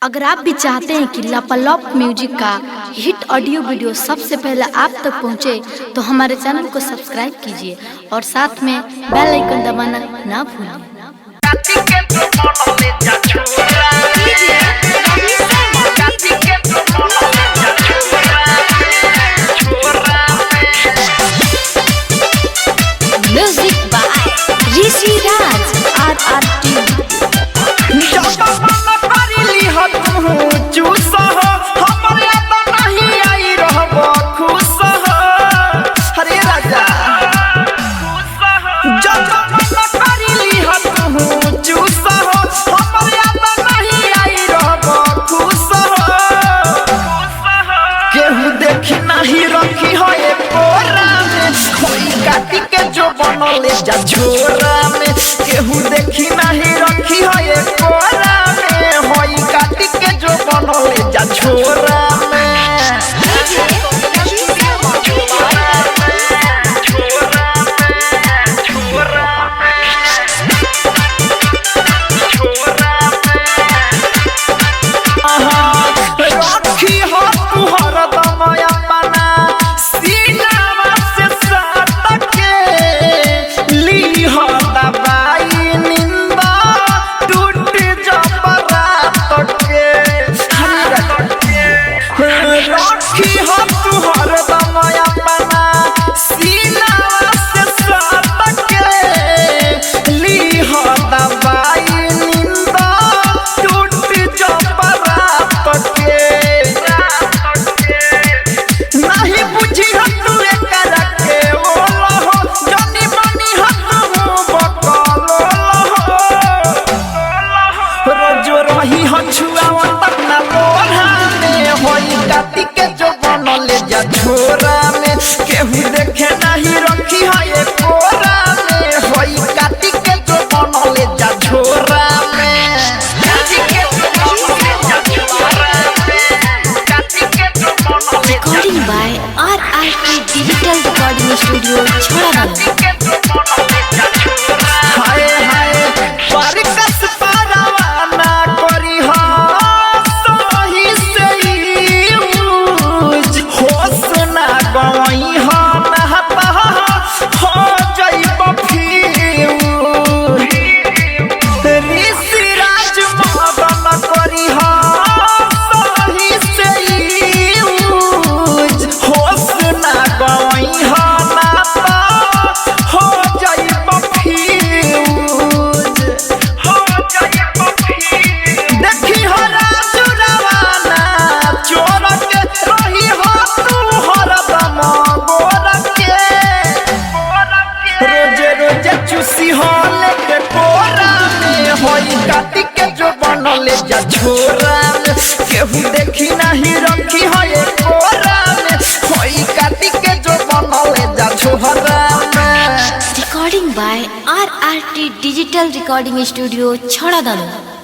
अगर आप भी चाहते हैं कि लापालॉप म्यूजिक का हिट ऑडियो वीडियो सबसे पहले आप तक पहुंचे, तो हमारे चैनल को सब्सक्राइब कीजिए और साथ में बेल आइकन दबाना ना भूलें। Music by Rishi Raj RRT। बनले जा झोरा में केहू देखी नहीं रखी है ये कोरा में होई काटी के जो बनले जा झोरा में। झोरा में केहू देखे नहीं रखी है ये कोरा में होई काटी के जो बनले जा झोरा में। Recording by RRT digital recording studio छोड़ादानो। काटी के जो बनले जा झोरा में केहू देखी नहीं रखी है ये कोरा में होई काटी के जो बनले जा झोरा में। Recording by RRT digital recording studio छोड़ादानो।